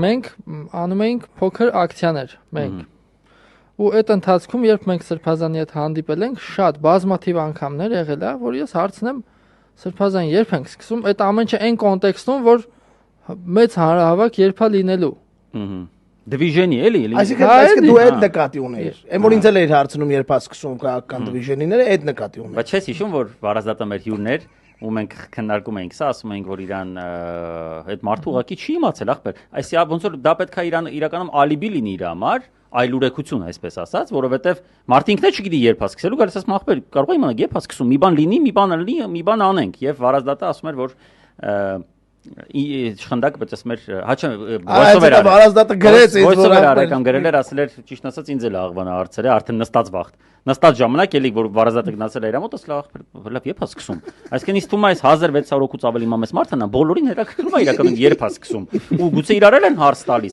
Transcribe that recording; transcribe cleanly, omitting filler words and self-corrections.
Մենք անում էինք փոքր ակցիաներ մենք։ Ու այդ ընթացքում, երբ մենք Սրբազանի հետ հանդիպել ենք, շատ բազմաթիվ անգամներ եղել է, որ ես հարցնեմ Սրբազան երբ ենք սկսում, այդ ամենը այն կոնտեքստում, որ մեծ հանրահավաք երբ է լինելու։ Դիվիժենի էլի։ Այսինքն դու այդ նկատի ունեիր։ Էն որ ինձ էլ էիր հարցնում երբ է սկսում քաղաքական դիվիժենիները, այդ նկատի ունեիր։ Բայց չես հիշում, որ Վարազդատը մեր հյուրներ ու մենք քննարկում էինք սա, ասում էինք, որ իրան այդ մարդու ուղակի չի իմացել, ախպեր։ Այսինքն ոնց որ դա պետք է իրականում ալիբի լինի իր համար, այլ ուրեքություն, այսպես ասած, որովհետև մարդը ինքն էլ չգիտի երբ է սկսելու, գալիս ասում ախպեր, կարող է իմանալ երբ է սկսում, մի բան լինի, մի բան լինի, մի բան անենք, եւ Վարազդատը ասում էր, որ Շխնդակ բայց ասում էր հաճա voice-over Վարազդատը գրեց ինձ որ արական գրել էր ասել էր ճիշտ ասած ինձ էլ աղվանը հարցրել արդեն նստած ժամանակ էլի որ Վարազդատը գնացել էր ամոթ լավ երբ է սկսում այսինքն ինձ թվում է այս 1600 հոգուց ավելի մամես մարդն է բոլորին հետաքրքրում է իրականում երբ է սկսում ու գուցե իրար են հարց տալիս